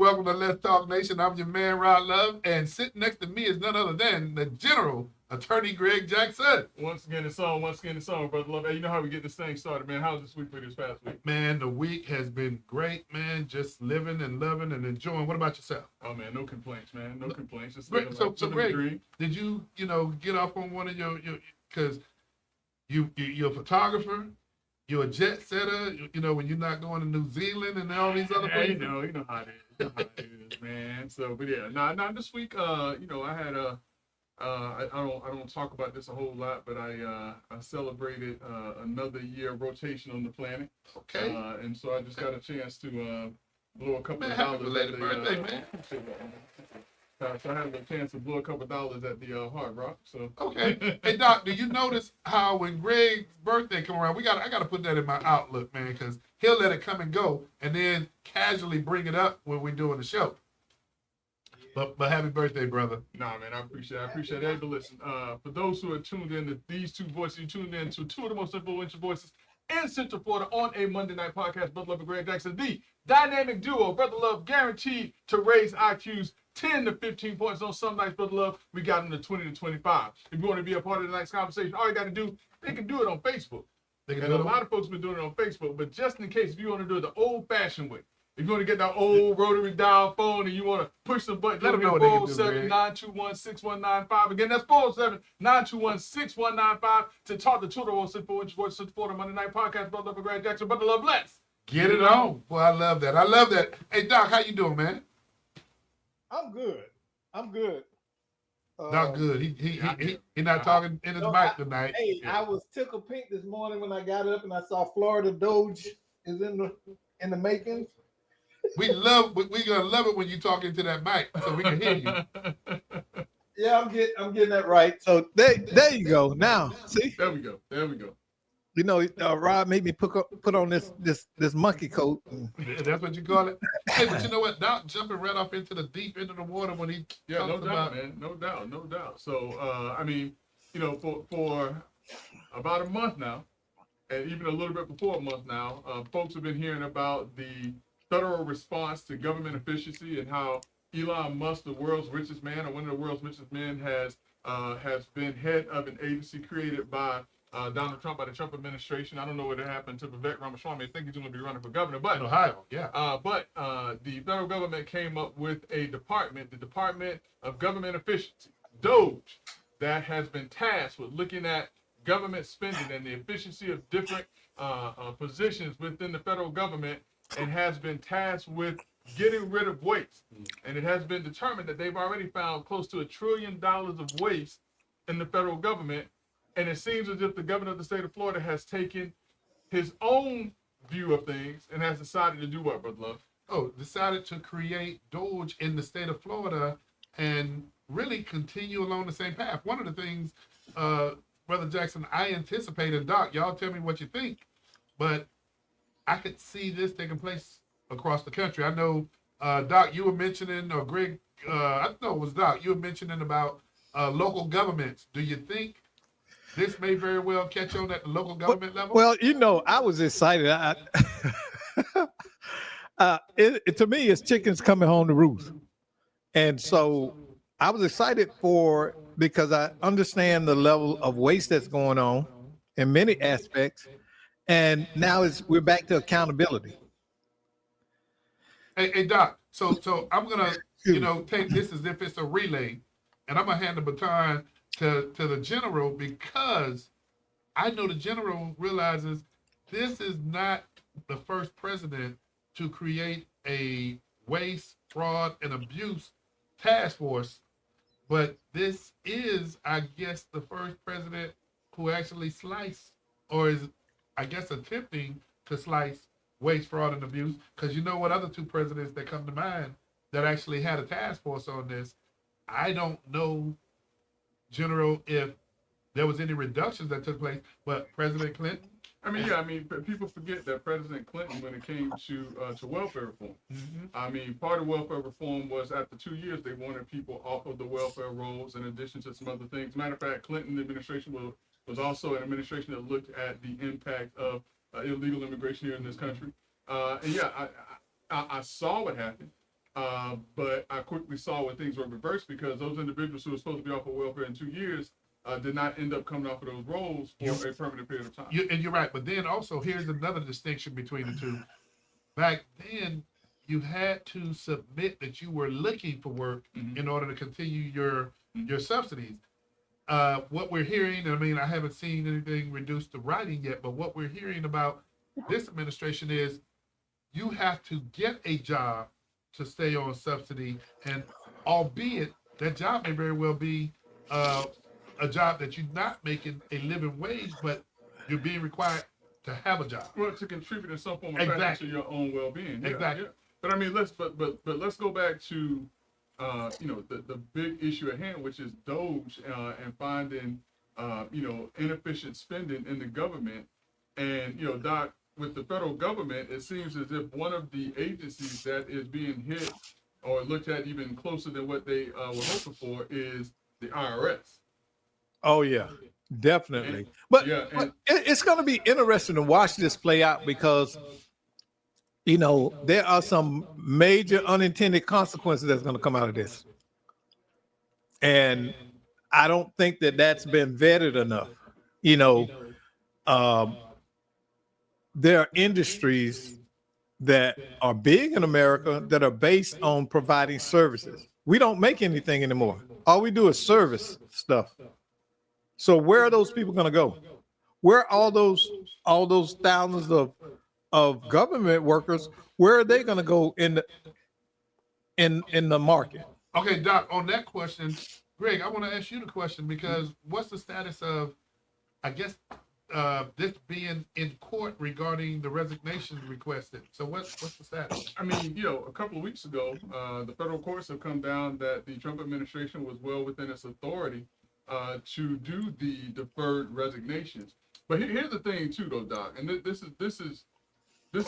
welcome to Let's Talk Nation. I'm your man, Rod Love, and sitting next to me is none other than the General Attorney Greg Jackson. Once again, it's on, brother love. Hey, you know how we get this thing started, man. How's this week for this past week? Man, the week has been great, man. Just living and loving and enjoying. What about yourself? Oh man, no complaints, man. No complaints. Just Greg, so Greg, dream. did you get off on one of your because you're a photographer, you're a jet setter. When you're not going to New Zealand and all these other places. You know how it is. You know how it is, man. So, but yeah, nah. This week, I had a. I don't talk about this a whole lot, but I celebrated another year of rotation on the planet. Okay. And so I just got a chance to blow a couple Man, of happy dollars. belated birthday, man. So I had a chance to blow a couple of dollars at the Hard Rock. So okay. Hey Doc, do you notice how when Greg's birthday come around, I gotta put that in my outlook, man, because he'll let it come and go, and then casually bring it up when we're doing the show. But happy birthday, brother. Nah, man, I appreciate it. Hey, but listen, for those who are tuned in to these two voices, you tuned in to two of the most influential voices in Central Florida on a Monday night podcast, Brother Love and Greg Jackson, the dynamic duo, Brother Love, guaranteed to raise IQs 10 to 15 points. On some nights, Brother Love, we got them to 20 to 25. If you want to be a part of tonight's conversation, all you got to do, they can do it on Facebook. And a lot of folks have been doing it on Facebook, but just in case, if you want to do it the old-fashioned way, if you want to get that old rotary dial phone and you want to push some buttons, let them know what they can do, 407-921-6195. Again, that's 407-921-6195 to talk to Twitter on Central Florida Monday Night Podcast. Brother Love, Greg Jackson, Brother Love, let's get it on. Boy, I love that. Hey, Doc, how you doing, man? I'm good. Doc, good. He not talking in his mic tonight. Hey, I was tickled pink this morning when I got up and I saw Florida Doge is in the making. We're gonna love it when you talk into that mic so we can hear you. Yeah, I'm getting that right. So there you go. Now, see? There we go. Rob made me put on this monkey coat. That's what you call it. Hey, but you know what? Doc jumping right off into the deep end of the water when he no doubt, man. No doubt. So for about a month now, and even a little bit before a month now, folks have been hearing about the federal response to government efficiency and how Elon Musk, the world's richest man, or one of the world's richest men, has been head of an agency created by Donald Trump, by the Trump administration. I don't know what happened to Vivek Ramaswamy. I think he's going to be running for governor, but in Ohio, yeah. But the federal government came up with a department, the Department of Government Efficiency, DOGE, that has been tasked with looking at government spending and the efficiency of different positions within the federal government, and has been tasked with getting rid of waste. And it has been determined that they've already found close to $1 trillion of waste in the federal government. And it seems as if the governor of the state of Florida has taken his own view of things and has decided to do what, Brother Love? Oh, decided to create DOGE in the state of Florida and really continue along the same path. One of the things, Brother Jackson, I anticipated, Doc, y'all tell me what you think, but I could see this taking place across the country. I know, Doc, you were mentioning, or Greg, I know it was Doc, you were mentioning about local governments. Do you think this may very well catch on at the local government level? Well, I was excited. To me, it's chickens coming home to roost. And so I was excited because I understand the level of waste that's going on in many aspects. And now we're back to accountability. Hey, Doc. So I'm gonna, take this as if it's a relay, and I'm gonna hand the baton to the general, because I know the general realizes this is not the first president to create a waste, fraud, and abuse task force, but this is, I guess, the first president who actually sliced, or is, I guess, attempting to slice waste, fraud, and abuse. Because you know what other two presidents that come to mind that actually had a task force on this? I don't know, General, if there was any reductions that took place, but President Clinton. People forget that President Clinton, when it came to welfare reform, part of welfare reform was after 2 years they wanted people off of the welfare rolls, in addition to some other things. Matter of fact, Clinton administration was also an administration that looked at the impact of illegal immigration here in this country. I saw what happened. But I quickly saw when things were reversed because those individuals who were supposed to be off of welfare in 2 years did not end up coming off of those roles for a permanent period of time. And you're right. But then also, here's another distinction between the two. Back then, you had to submit that you were looking for work in order to continue your subsidies. What we're hearing, I mean, I haven't seen anything reduced to writing yet, but what we're hearing about this administration is you have to get a job to stay on subsidy, and albeit that job may very well be a job that you're not making a living wage, but you're being required to have a job. Well, to contribute in some form of Exactly. fashion to your own well-being. Yeah, Exactly. yeah. But I mean, let's go back to the big issue at hand, which is Doge and finding inefficient spending in the government. And Doc, with the federal government, it seems as if one of the agencies that is being hit or looked at even closer than what they were hoping for is the IRS. Oh yeah, definitely. But it's going to be interesting to watch this play out because, there are some major unintended consequences that's going to come out of this. And I don't think that that's been vetted enough. There are industries that are big in America that are based on providing services. We don't make anything anymore. All we do is service stuff. So where are those people going to go? Where are all those thousands of government workers? Where are they going to go in the market? Okay, Doc, on that question, Greg, I want to ask you the question because what's the status of, I guess, this being in court regarding the resignation requested? So what's the status? I mean, a couple of weeks ago, the federal courts have come down that the Trump administration was well within its authority to do the deferred resignations. But here's the thing, too, though, Doc, and this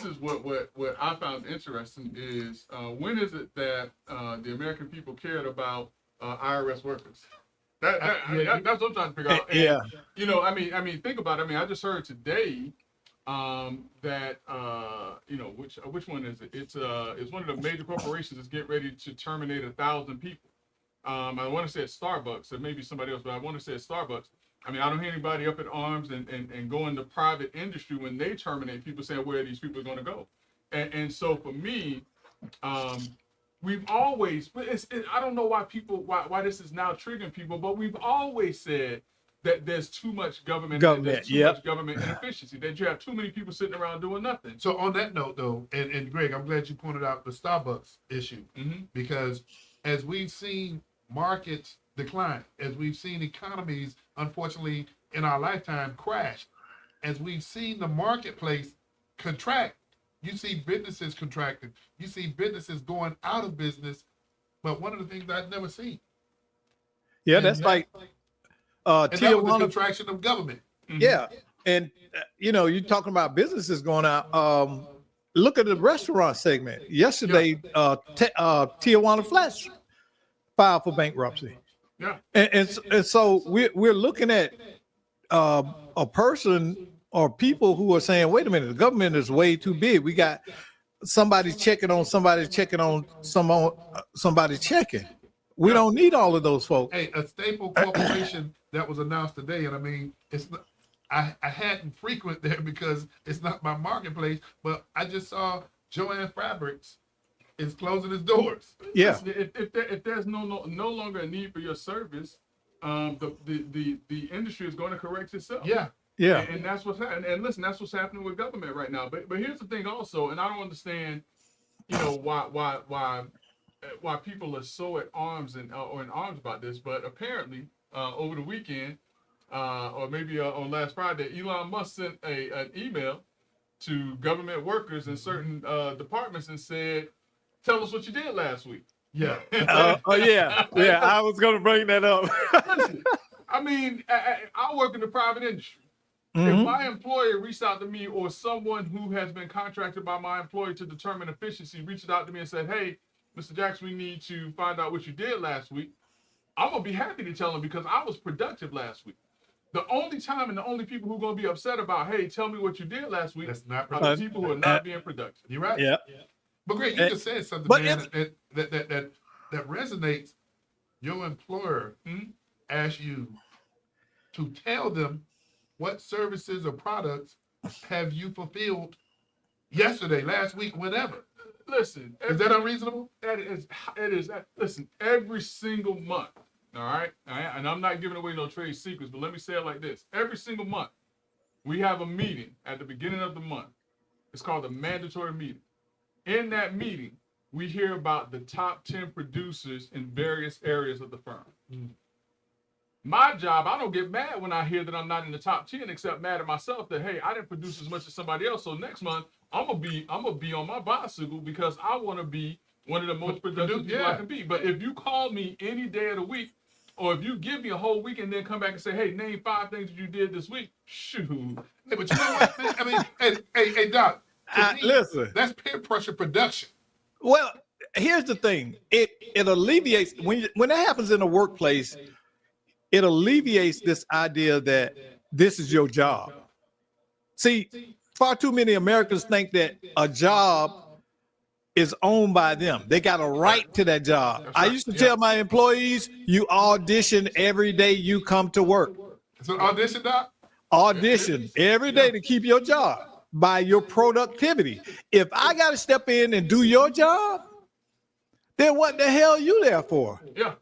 is what I found interesting is when is it that the American people cared about IRS workers? That's what I'm trying to figure out. And, I mean, think about it. I mean, I just heard today that which one is it? It's one of the major corporations that's getting ready to terminate 1,000 people. I want to say it's Starbucks, or maybe somebody else, but I want to say it's Starbucks. I mean, I don't hear anybody up in arms and go into private industry when they terminate people saying where these people are going to go. And so for me, we've always, I don't know why this is now triggering people, but we've always said that there's too much government much government inefficiency, that you have too many people sitting around doing nothing. So on that note, though, and Greg, I'm glad you pointed out the Starbucks issue because as we've seen markets decline, as we've seen economies, unfortunately, in our lifetime crash, as we've seen the marketplace contract, you see businesses contracting, you see businesses going out of business. But one of the things I've never seen. Yeah, and that's like and that was the contraction of government. Yeah, and you're talking about businesses going out. Look at the restaurant segment. Yesterday, Tijuana Flats filed for bankruptcy. Yeah, and so we're looking at a person or people who are saying, wait a minute, the government is way too big. We got somebody checking on somebody checking on somebody checking. We don't need all of those folks. Hey, a staple corporation that was announced today, and I mean, it's not, I hadn't frequent there because it's not my marketplace, but I just saw Joanne Fabrics is closing its doors. Yeah. If there's no longer a need for your service, the industry is going to correct itself. Yeah. Yeah. And that's what's happening. And listen, that's what's happening with government right now. But here's the thing also, and I don't understand, why people are so at arms or in arms about this. But apparently, over the weekend, or maybe on last Friday, Elon Musk sent an email to government workers in certain departments and said, "Tell us what you did last week." Yeah. Yeah. I was going to bring that up. Listen, I mean, I work in the private industry. If my employer reached out to me, or someone who has been contracted by my employer to determine efficiency reached out to me and said, "Hey, Mr. Jackson, we need to find out what you did last week," I'm going to be happy to tell them because I was productive last week. The only time and the only people who are going to be upset about, "Hey, tell me what you did last week," That's not are the people who are not being productive. You're right. Yeah. But Greg, you And- just said something, but man, that resonates. Your employer asks you to tell them what services or products have you fulfilled yesterday, last week, whenever. Listen, Is that unreasonable? it is. Listen, every single month, all right, and I'm not giving away no trade secrets, but let me say it like this: every single month, we have a meeting at the beginning of the month. It's called a mandatory meeting. In that meeting, we hear about the top 10 producers in various areas of the firm. My job, I don't get mad when I hear that I'm not in the top 10, except mad at myself that, hey, I didn't produce as much as somebody else. So next month, I'm gonna be on my bicycle because I want to be one of the most productive people I can be. But if you call me any day of the week, or if you give me a whole week and then come back and say, hey, name 5 things that you did this week, shoot. Hey, but you know what? I mean, hey, Doc. To me, listen. that's peer pressure production. Well, here's the thing. It alleviates when that happens in a workplace. It alleviates this idea that this is your job. See, far too many Americans think that a job is owned by them. They got a right to that job. I used to tell my employees, you audition every day you come to work. So audition, Doc? Audition every day to keep your job by your productivity. If I got to step in and do your job, then what the hell are you there for? Yeah.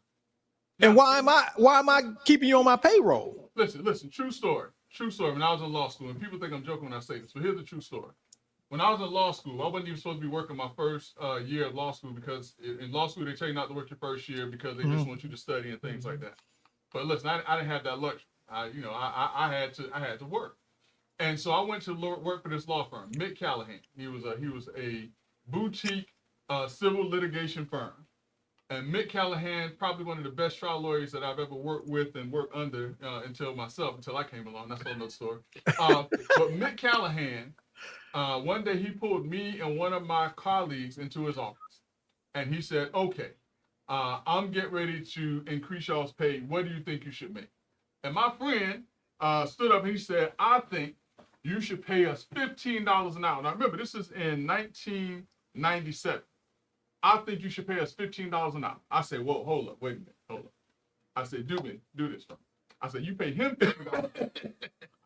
And why am I keeping you on my payroll? Listen, true story. True story. When I was in law school, and people think I'm joking when I say this, but here's the true story. When I was in law school, I wasn't even supposed to be working my first year of law school because in law school they tell you not to work your first year because they just want you to study and things like that. But listen, I didn't have that luxury. I had to work, and so I went to work for this law firm, Mick Callahan. He was a boutique civil litigation firm. And Mick Callahan, probably one of the best trial lawyers that I've ever worked with and worked under until I came along. That's another story. But Mick Callahan, one day he pulled me and one of my colleagues into his office. And he said, okay, I'm getting ready to increase y'all's pay. What do you think you should make? And my friend stood up and he said, I think you should pay us $15 an hour. Now remember, this is in 1997. I think you should pay us $15 an hour. I said, whoa, hold up, wait a minute, hold up. I said, do this for me. I said, you pay him $15. I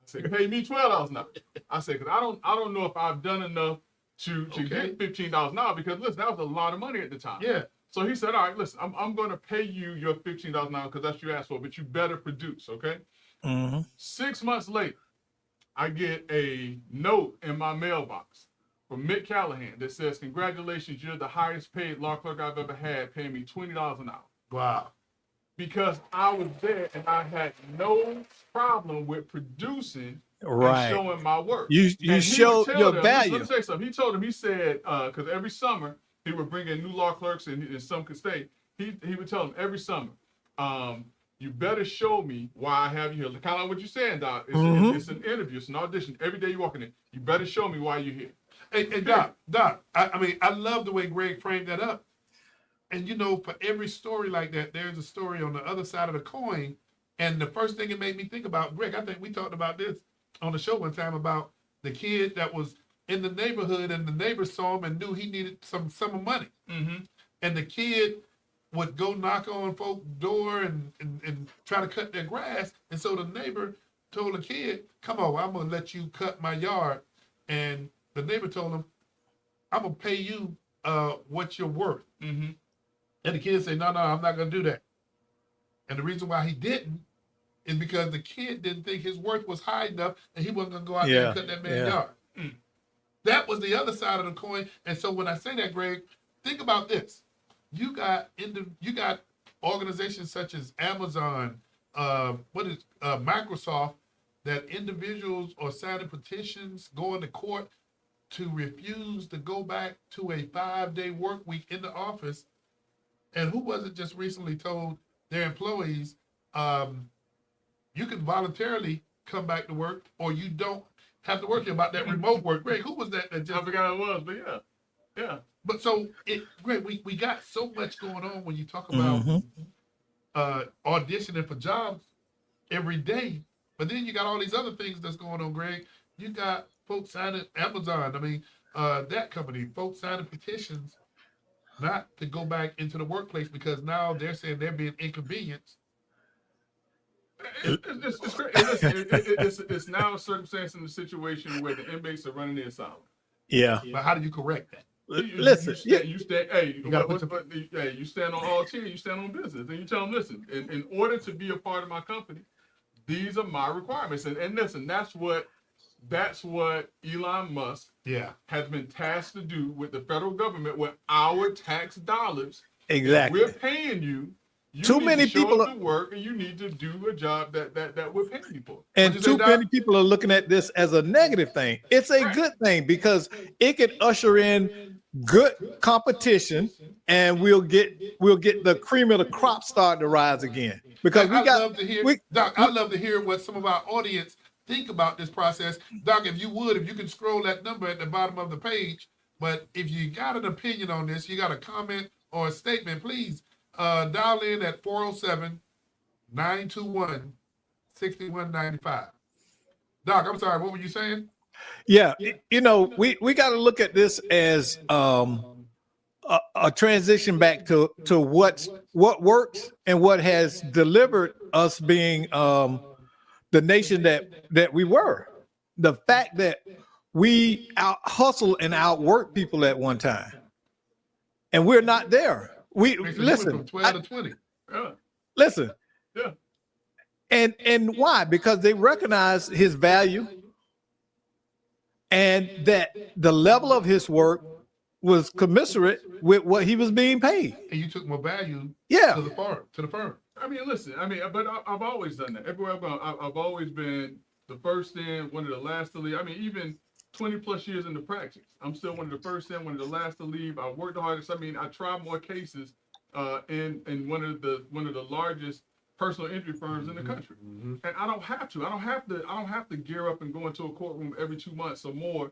said, pay me $12 an hour. I said, because I don't know if I've done enough to get $15 an hour because listen, that was a lot of money at the time. Yeah. So he said, all right, listen, I'm going to pay you your $15 an hour because that's what you asked for, but you better produce, okay? 6 months later, I get a note in my mailbox from Mick Callahan that says, congratulations, you're the highest paid law clerk I've ever had, paying me $20 an hour. Wow. Because I was there and I had no problem with producing Right. and showing my work. You showed your value. Let me say something. He told him, he said, because every summer he would bring in new law clerks and some could stay. He would tell them every summer, you better show me why I have you here. Kind of like what you're saying, Doc. It's an interview, it's an audition. Every day you're walking in, you better show me why you're here. Hey, Doc, I mean, I love the way Greg framed that up. And you know, for every story like that, there's a story on the other side of the coin. And the first thing it made me think about, Greg, I think we talked about this on the show one time about the kid that was in the neighborhood and the neighbor saw him and knew he needed some summer money. And the kid would go knock on folks' door and try to cut their grass. And so the neighbor told the kid, come on, I'm going to let you cut my yard. And the neighbor told him, I'm going to pay you what you're worth. And the kid said, no, I'm not going to do that. And the reason why he didn't is because the kid didn't think his worth was high enough and he wasn't going to go out there and cut that man's yard. That was the other side of the coin. And so when I say that, Greg, think about this. You got organizations such as Amazon, Microsoft, that individuals are signing petitions, going to court to refuse to go back to a 5-day work week in the office. And who was it just recently told their employees, you can voluntarily come back to work or you don't have to work about that remote work. Greg, who was that just... I forgot who it was, but yeah. But so, Greg, we got so much going on when you talk about auditioning for jobs every day. But then you got all these other things that's going on, Greg. You got folks signing Amazon. I mean, that company, folks signing petitions not to go back into the workplace because now they're saying they're being inconvenienced. It's great. And listen, it's now a circumstance in the situation where the inmates are running the asylum. Yeah. But how do you correct that? Listen, You stand, hey, gotta hey, you stand on all 10, you stand on business, and you tell them, listen, in order to be a part of my company, these are my requirements, and listen, that's what Elon Musk Yeah. has been tasked to do with the federal government with our tax dollars. exactly. We're paying you. You Too need many to show people up are- to work, and you need to do a job that we're paying you for. And What'd you say, too Doc? many people are looking at this as a negative thing. It's a Right. good thing because it can usher in good competition, and we'll get the cream of the crop start to rise again. Because we I'd got love to hear, we- Doc. I'd love to hear what some of our audience think about this process, Doc. If you can scroll that number at the bottom of the page. But if you got an opinion on this, you got a comment or a statement, please dial in at 407-921-6195. Doc, I'm sorry. What were you saying? Yeah, you know, we got to look at this as a transition back to what works and what has delivered us being the nation that we were. The fact that we out hustle and outwork people at one time, and we're not there. We Okay, so you went listen, from 12 to 20. Yeah, listen, yeah. and why? Because they recognize his value, and that the level of his work was commensurate with what he was being paid. And you took more value Yeah. to the firm. I mean, listen. I mean, but I've always done that. Everywhere I've gone, I've always been the first in, one of the last to leave. I mean, even 20 plus years into practice, I'm still one of the first in, one of the last to leave. I worked the hardest. I mean, I tried more cases in one of the largest personal injury firms in the country, and I don't have to. I don't have to gear up and go into a courtroom every 2 months or more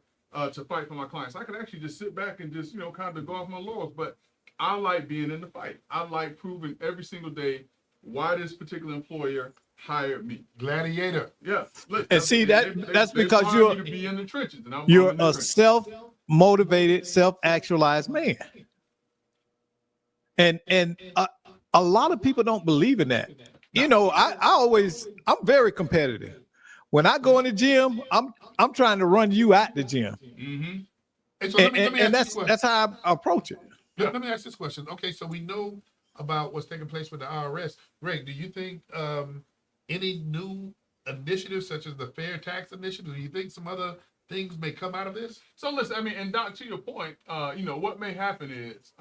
to fight for my clients. I could actually just sit back and just kind of go off my laurels. But I like being in the fight. I like proving every single day why this particular employer hired me. Gladiator. Yeah. Look, And see, that's they because wanted me to be in the trenches, and I'm you're in the a trenches. self-motivated, self-actualized man. And a lot of people don't believe in that. You know, I'm very competitive. When I go in the gym, I'm trying to run you out the gym. Mm-hmm. And so let me ask And you a question. that's how I approach it. Let me ask this question. Okay, so we know about what's taking place with the IRS. Greg, do you think any new initiatives such as the Fair Tax Initiative, do you think some other things may come out of this? So listen, I mean, and Doc, to your point, what may happen is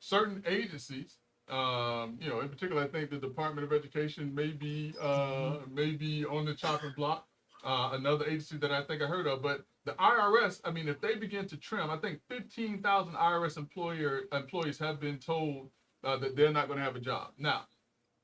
certain agencies, in particular, I think the Department of Education may be on the chopping block. Another agency that I think I heard of, but the IRS, I mean, if they begin to trim, I think 15,000 IRS employees have been told that they're not going to have a job. Now,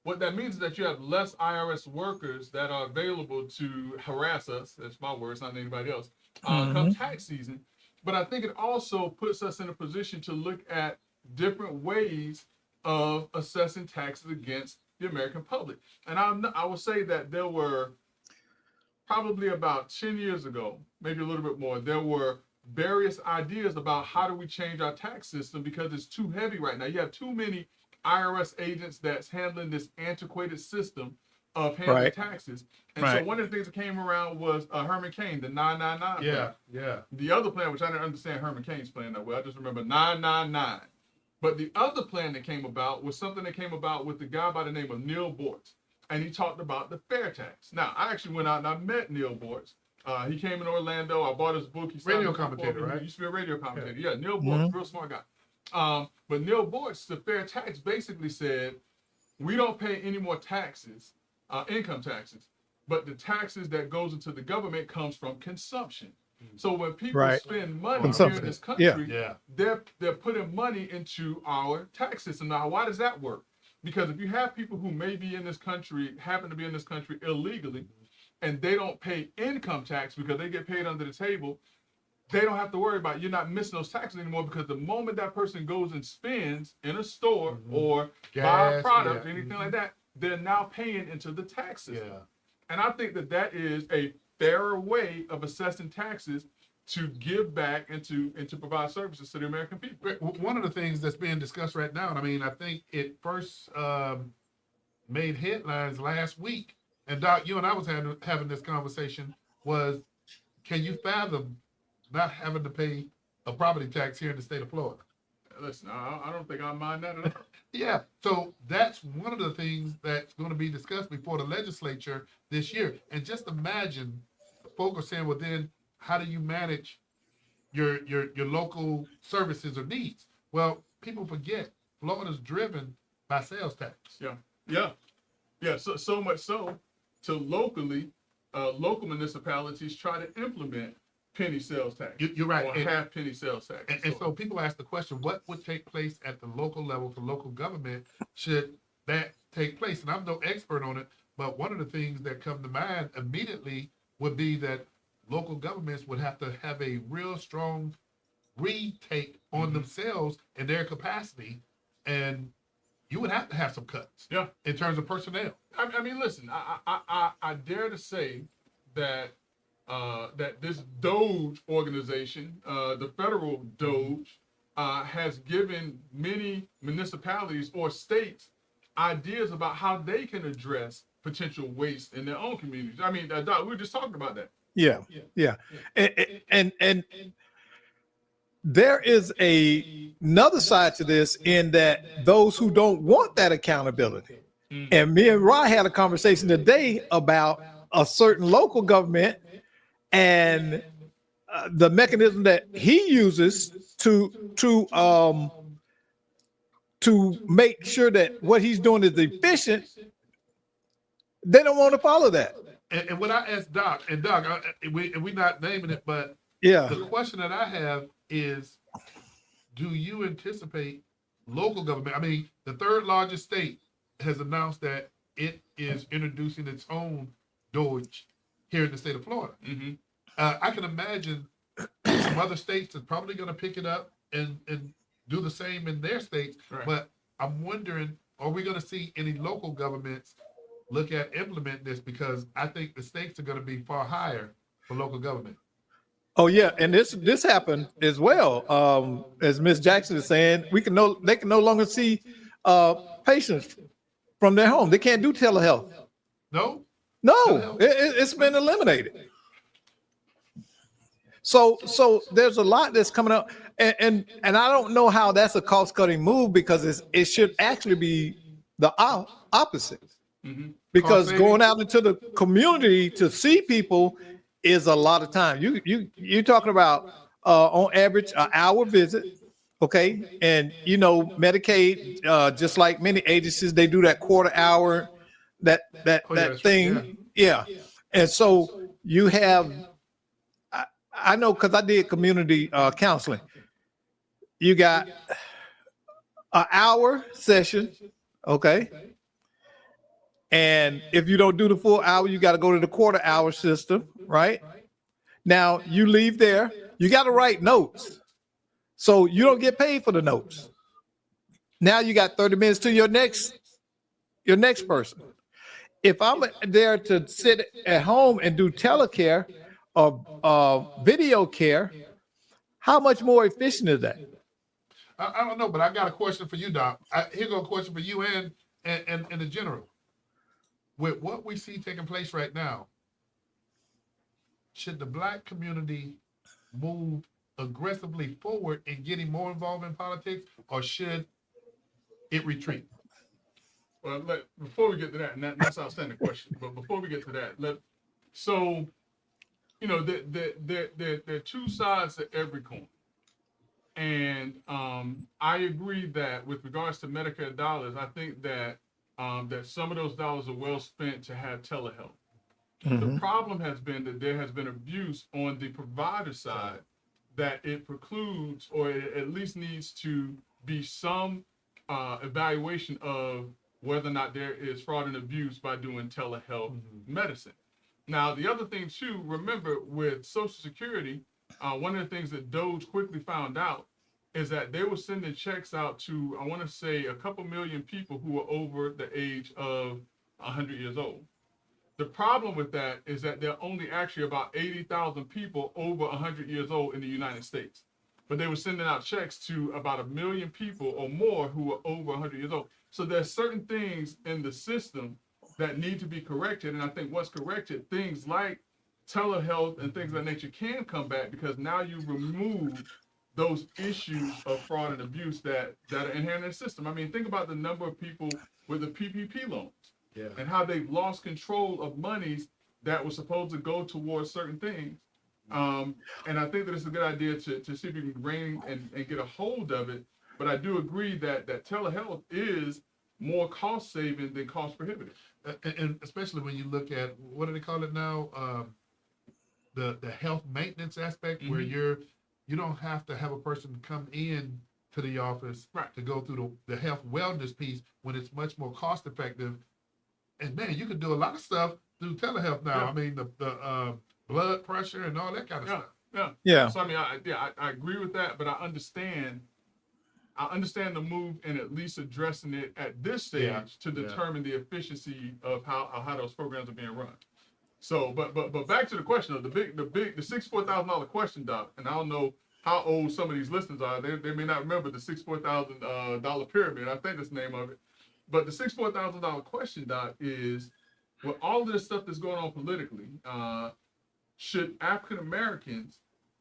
what that means is that you have less IRS workers that are available to harass us. That's my words, not anybody else. Come tax season. But I think it also puts us in a position to look at different ways of assessing taxes against the American public. And I will say that there were probably about 10 years ago, maybe a little bit more, there were various ideas about how do we change our tax system because it's too heavy right now. You have too many IRS agents that's handling this antiquated system of handling taxes. And so one of the things that came around was Herman Cain, the 999 plan. Yeah. The other plan, which I didn't understand Herman Cain's plan that well, I just remember 999. But the other plan that came about was something that came about with the guy by the name of Neil Bortz. And he talked about the fair tax. Now, I actually went out and I met Neil Bortz. He came in Orlando. I bought his book. He signed Radio it for commentator, me. right? He used to be a radio commentator. Yeah, Neil Bortz, real smart guy. But Neil Bortz, the fair tax, basically said, we don't pay any more taxes, income taxes, but the taxes that goes into the government comes from consumption. So when people spend money here in this country, they're putting money into our tax system. Now, why does that work? Because if you have people who may be in this country, happen to be in this country illegally, and they don't pay income tax because they get paid under the table, they don't have to worry about it. You're not missing those taxes anymore because the moment that person goes and spends in a store or buy a product, anything like that, they're now paying into the tax system. And I think that is a fairer way of assessing taxes to give back and to provide services to the American people. One of the things that's being discussed right now, and I mean, I think it first made headlines last week. And Doc, you and I was having this conversation. Was can you fathom not having to pay a property tax here in the state of Florida? Listen, I don't think I mind that at all. Yeah, so that's one of the things that's going to be discussed before the legislature this year. And just imagine, folks are saying, well, then how do you manage your local services or needs? Well, people forget Florida's driven by sales tax. Yeah. So much so to locally, local municipalities try to implement penny sales tax. You're right. Or half penny sales tax. And so people ask the question, what would take place at the local level for local government should that take place? And I'm no expert on it, but one of the things that come to mind immediately would be that local governments would have to have a real strong retake on themselves and their capacity, and you would have to have some cuts. Yeah. In terms of personnel. I mean, listen, I dare to say that that this DOGE organization, the federal DOGE, has given many municipalities or states ideas about how they can address potential waste in their own communities. I mean, Doc, we were just talking about that. Yeah. And there is another side to this in that those who don't want that accountability. And me and Rod had a conversation today about a certain local government and the mechanism that he uses to make sure that what he's doing is efficient. They don't want to follow that. And when I asked Doc, and Doc, we're not naming it, but Yeah. the question that I have is, do you anticipate local government? I mean, the third largest state has announced that it is introducing its own DOGE here in the state of Florida. Mm-hmm. I can imagine some other states are probably going to pick it up and do the same in their states. Right. But I'm wondering, are we going to see any local governments look at implementing this? Because I think the stakes are going to be far higher for local government. Oh yeah, and this happened as well. As Ms. Jackson is saying, they can no longer see patients from their home. They can't do telehealth. No? No, it's been eliminated. So there's a lot that's coming up, and I don't know how that's a cost cutting move, because it should actually be the opposite. Mm-hmm. Because Cost going savings. out into the community to see people is a lot of time. You're talking about on average an hour visit, okay? And Medicaid, just like many agencies, they do that quarter hour, that that's right, thing, yeah. And so you have, I know because I did community counseling. You got an hour session, okay? And if you don't do the full hour, you got to go to the quarter hour system, right? Now you leave there, you got to write notes. So you don't get paid for the notes. Now you got 30 minutes to your next person. If I'm there to sit at home and do telecare or video care, how much more efficient is that? I don't know, but I got a question for you, Doc. Here's a question for you and the general. With what we see taking place right now, should the Black community move aggressively forward in getting more involved in politics, or should it retreat? Well, before we get to that, and that's an outstanding question, but before we get to that, there are two sides to every coin. And I agree that with regards to Medicare dollars, I think that that some of those dollars are well spent to have telehealth. The problem has been that there has been abuse on the provider side, that it precludes, or it at least needs to be some evaluation of whether or not there is fraud and abuse by doing telehealth medicine. Now, the other thing too, remember with Social Security, one of the things that DOGE quickly found out is that they were sending checks out to, I want to say, a couple million people who were over the age of 100 years old. The problem with that is that there are only actually about 80,000 people over 100 years old in the United States. But they were sending out checks to about 1 million people or more who were over 100 years old. So there's certain things in the system that need to be corrected. And I think once corrected, things like telehealth and things of that nature can come back, because now you remove those issues of fraud and abuse that are inherent in the system. I mean, think about the number of people with the PPP loans. Yeah. And how they've lost control of monies that were supposed to go towards certain things. And I think that it's a good idea to see if you can bring and get a hold of it. But I do agree that telehealth is more cost saving than cost prohibitive. And especially when you look at, what do they call it now? The health maintenance aspect, where you don't have to have a person come in to the office to go through the health wellness piece, when it's much more cost effective. And man, you can do a lot of stuff through telehealth now. Yeah. I mean, the blood pressure and all that kind of stuff. Yeah. So I mean, I agree with that, but I understand the move in at least addressing it at this stage to determine the efficiency of how those programs are being run. So, but back to the question of the $64,000 question, Doc. And I don't know how old some of these listeners are. They may not remember the $64,000 pyramid. I think that's the name of it. But the $64,000 question, Doc, is, with all of this stuff that's going on politically, should African Americans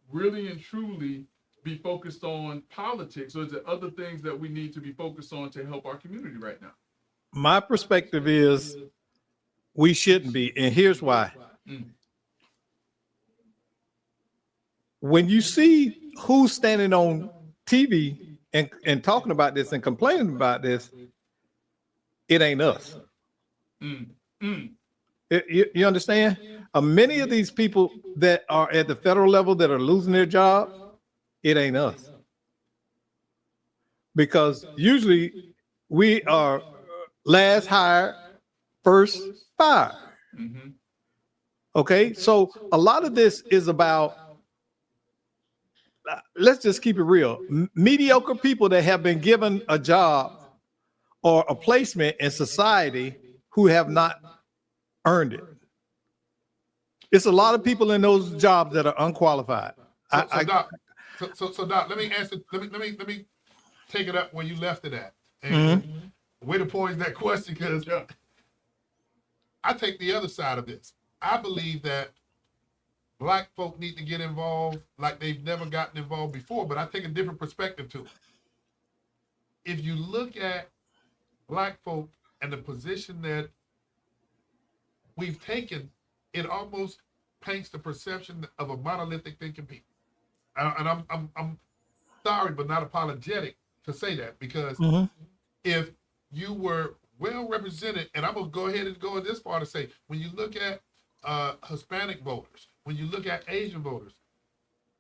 really and truly be focused on politics, or is there other things that we need to be focused on to help our community right now? My perspective is we shouldn't be, and here's why. When you see who's standing on TV and talking about this and complaining about this, it ain't us. You understand? Many of these people that are at the federal level that are losing their job, it ain't us. Because usually we are last hired, first fired. Okay, so a lot of this is about, let's just keep it real, mediocre people that have been given a job or a placement in society who have not earned it. It's a lot of people in those jobs that are unqualified. Doc, let me answer. Let me take it up where you left it at, and way to pose that question, because I take the other side of this. I believe that Black folk need to get involved like they've never gotten involved before, but I take a different perspective to it. If you look at Black folk and the position that we've taken, it almost paints the perception of a monolithic thinking people. And I'm sorry, but not apologetic to say that, because if you were well represented, and I'm gonna go ahead and go this far to say, when you look at Hispanic voters, when you look at Asian voters,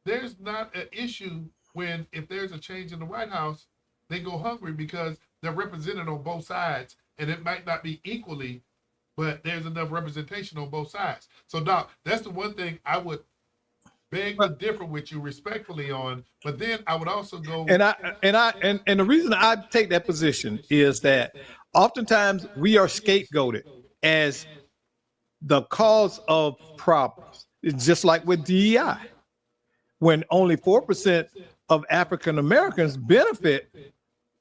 there's not an issue when, if there's a change in the White House, they go hungry because they're represented on both sides, and it might not be equally, but there's enough representation on both sides. So, Doc, that's the one thing I would beg to differ with you respectfully on. But then I would also go, and the reason I take that position is that oftentimes we are scapegoated as the cause of problems. It's just like with DEI, when only 4% of African Americans benefit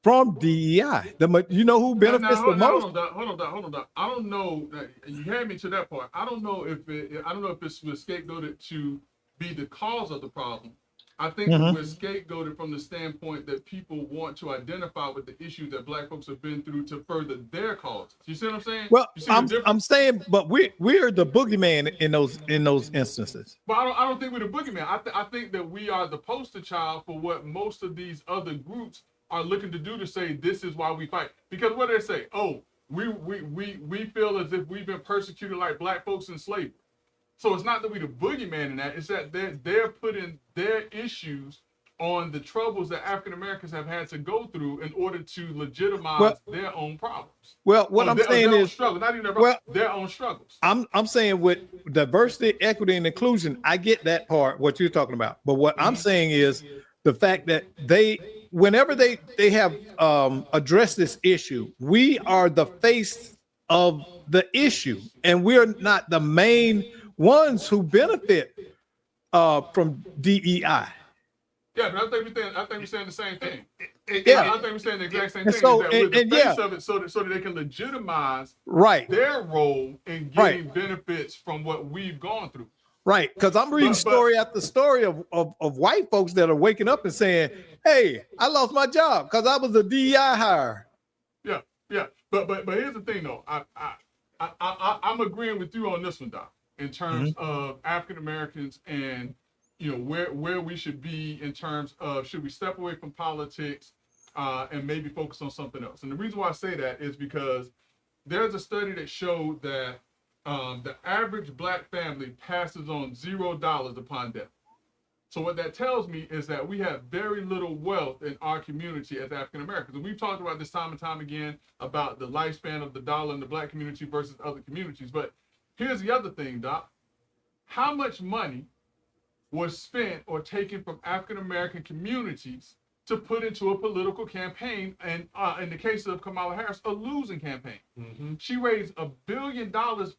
from DEI. You know who benefits the most? Hold on, Doc. I don't know. You had me to that part. I don't know if it's scapegoated to be the cause of the problem. I think that we're scapegoated from the standpoint that people want to identify with the issues that Black folks have been through to further their causes. You see what I'm saying? Well, I'm saying, but we're the boogeyman in those instances. But I don't think we're the boogeyman. I think that we are the poster child for what most of these other groups are looking to do, to say this is why we fight. Because what do they say? Oh, we feel as if we've been persecuted like Black folks in slavery. So it's not that we're the boogeyman in that, it's that they're putting their issues on the troubles that African Americans have had to go through in order to legitimize their own problems. Well, what I'm saying is, their own struggles. I'm saying with diversity, equity, and inclusion, I get that part, what you're talking about. But what I'm saying is the fact that whenever they have addressed this issue, we are the face of the issue, and we're not the main ones who benefit from DEI. Yeah, but I think we're saying the same thing. Yeah. I think we're saying the exact same And thing. so- is that we're the and face yeah. of it, so that they can legitimize Right, their role in getting benefits from what we've gone through. right. Because I'm reading But- story after story of white folks that are waking up and saying, "Hey, I lost my job because I was a DEI hire." Yeah, yeah. But here's the thing though. I'm agreeing with you on this one, Doc, in terms of African Americans and where we should be in terms of should we step away from politics and maybe focus on something else. And the reason why I say that is because there's a study that showed that the average black family passes on $0 upon death. So what that tells me is that we have very little wealth in our community as African Americans. And we've talked about this time and time again about the lifespan of the dollar in the black community versus other communities. But here's the other thing, Doc. How much money was spent or taken from African American communities to put into a political campaign, and in the case of Kamala Harris, a losing campaign? She raised $1 billion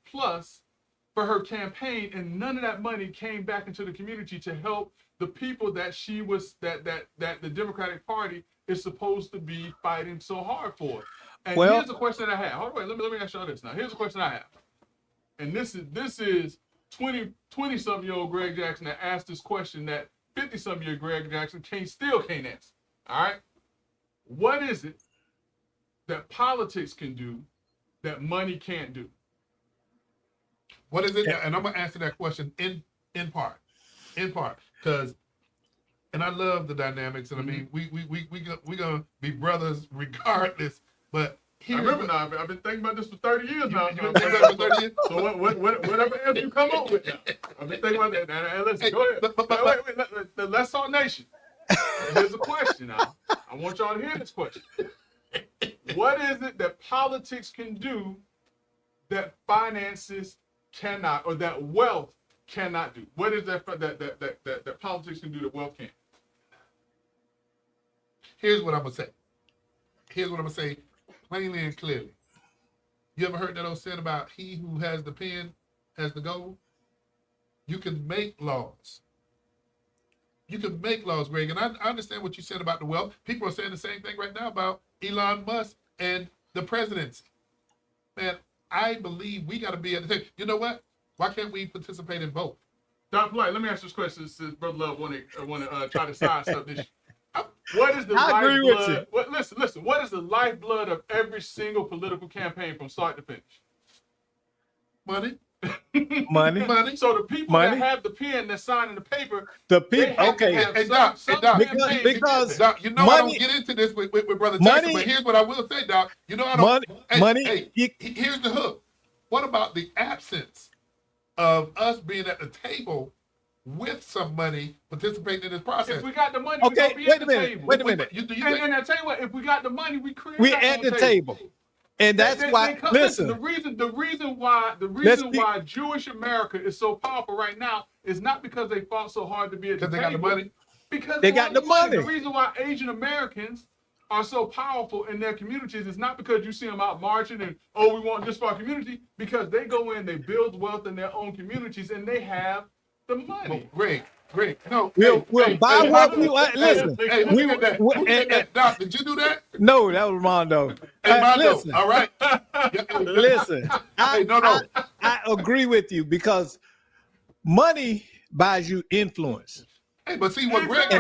plus for her campaign, and none of that money came back into the community to help the people that the Democratic Party is supposed to be fighting so hard for. And here's a question I have. Hold on, wait, let me ask y'all this now. Here's a question I have. And this is 20-something-year-old Greg Jackson that asked this question that 50-something-year Greg Jackson still can't answer. All right? What is it that politics can do that money can't do? What is it? And I'm gonna answer that question in part, because, and I love the dynamics, and I mean we gonna be brothers regardless. But I remember now. I've been thinking about this for 30 years now. You been thinking about it for 30 years? So whatever answer you come up with now, I've been thinking about that. And listen, go ahead. Wait, let's talk nation. Here's a question now. I want y'all to hear this question. What is it that politics can do that finances cannot, or that wealth cannot do? What is that politics can do that wealth can't? Here's what I'm gonna say plainly and clearly. You ever heard that old saying about he who has the pen has the gold? You can make laws. You can make laws, Greg. And I understand what you said about the wealth. People are saying the same thing right now about Elon Musk and the presidency. Man, I believe we got to be at the table. You know what? Why can't we participate in both? Dr. Blight, let me ask you this question since Brother Love want to try to sidestep this. What is the I agree with you. Listen. What is the lifeblood of every single political campaign from start to finish? Money. Money. So the people that have the pen that's signing the paper, The people. Okay. Hey, Doc, Because Doc, you know money, I don't get into this with Brother Jackson, but here's what I will say, Doc. You know I don't. Here's the hook. What about the absence of us being at the table with some money participating in this process? If we got the money, okay, we at the table. Wait a minute. And I tell you what, if we got the money, we create. We're at the table. And that's why. Listen, the reason why Jewish America is so powerful right now is not because they fought so hard to be at the table. Because they got the money. Because they got the money. The reason why Asian Americans are so powerful in their communities is not because you see them out marching and we want this for our community. Because they go in, they build wealth in their own communities, and they have the money. Well, Greg, no. We'll buy what we want. Listen, Hey, who did that? Doc, did you do that? No, that was Mondo. Hey, Mondo, Listen, all right. listen. No. I agree with you because money buys you influence. Hey, but see what Greg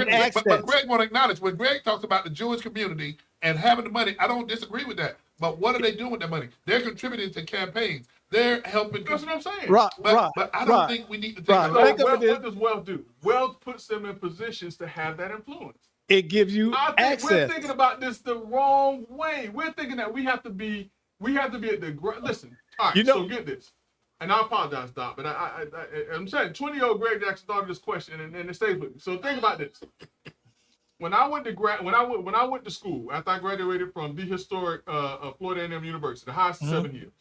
want to acknowledge when Greg talks about the Jewish community and having the money, I don't disagree with that. But what are they doing with that money? They're contributing to campaigns. They're helping. That's what I'm saying. But I don't think we need to take what does wealth do? Wealth puts them in positions to have that influence. It gives you access. We're thinking about this the wrong way. We're thinking that we have to be at the listen. All right, so get this. And I apologize, Doc, but I'm saying 20-year-old Greg Jackson started this question and it stays with me. So think about this. When I went to school, after I graduated from the historic Florida A&M University, the highest 7 years,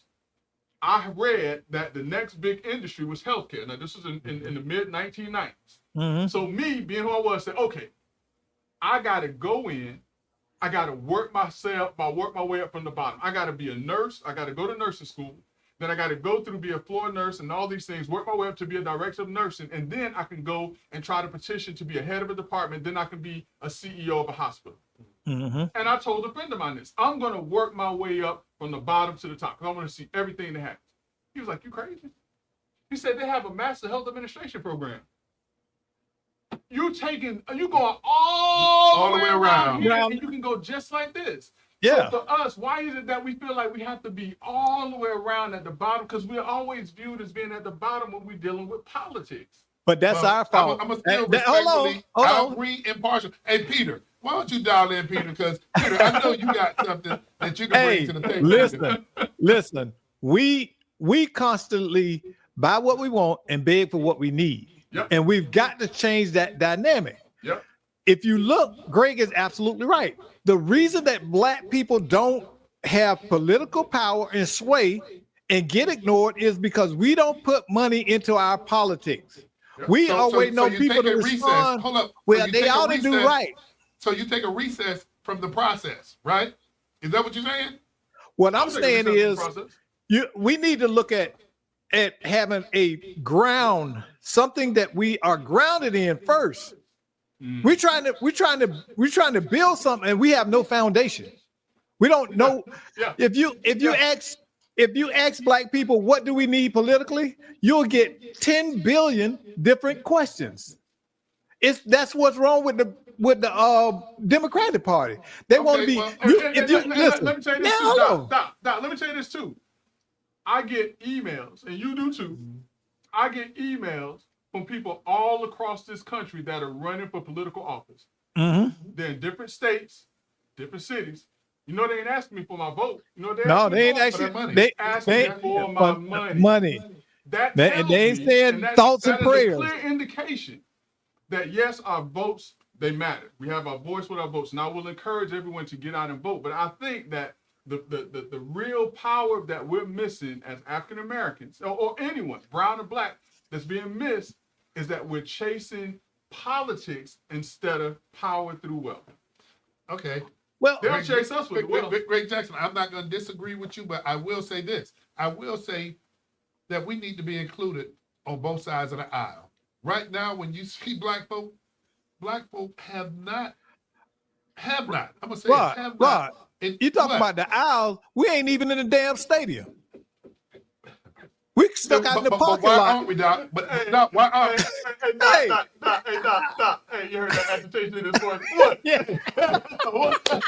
I read that the next big industry was healthcare. Now, this was in the mid-1990s. So me, being who I was, said, okay, I got to go in. I got to work my way up from the bottom. I got to be a nurse. I got to go to nursing school. Then I got to go through, be a floor nurse and all these things, work my way up to be a director of nursing. And then I can go and try to petition to be a head of a department. Then I can be a CEO of a hospital. And I told a friend of mine this. I'm going to work my way up from the bottom to the top because I want to see everything that happens. He was like, you crazy? He said they have a master health administration program. You going all the way around here, and you can go just like this. Yeah. So for us, why is it that we feel like we have to be all the way around at the bottom? Because we're always viewed as being at the bottom when we're dealing with politics. But that's our fault. I'm gonna still Hold respectfully on. agree impartial. Hey, Peter, why don't you dial in, Peter? Because Peter, I know you got something that you can bring to the table. Listen. We constantly buy what we want and beg for what we need. Yep. And we've got to change that dynamic. Yep. If you look, Greg is absolutely right. The reason that black people don't have political power and sway and get ignored is because we don't put money into our politics. Yep. We So always know you people take to a recess. respond. Hold up. Well, So you they take a ought to do recess. right. So you take a recess from the process, right? Is that what you're saying? What I'm I'll take a saying recess is, process. we need to look at having a ground, something that we are grounded in first. We're trying to build something and we have no foundation. We don't know. Yeah. If you ask black people what do we need politically, you'll get 10 billion different questions. That's what's wrong with the Democratic Party. They want to be. Let Listen, me tell you this now, too. hello. Doc, let me tell you this too. I get emails, and you do too. I get emails from people all across this country that are running for political office. They're in different states, different cities. You know they ain't asking me for my vote. You know they ain't asking actually. money. asking for my money. Money. That They tells ain't me, saying and thoughts and that is a prayers. clear indication that yes, our votes, they matter. We have our voice with our votes. And I will encourage everyone to get out and vote. But I think that the real power that we're missing as African Americans or anyone, brown or black, that's being missed is that we're chasing politics instead of power through wealth. Okay. Well, They'll chase us with wealth. Greg Jackson, I'm not going to disagree with you, but I will say this. I will say that we need to be included on both sides of the aisle. Right now, when you see black folk have not. I'm going to say have not. You talking about the aisles? We ain't even in the damn stadium. We stuck out in the parking why lot. aren't we, Doc? But Doc, why aren't we? Doc, you heard that agitation in his voice. What? Yeah. What?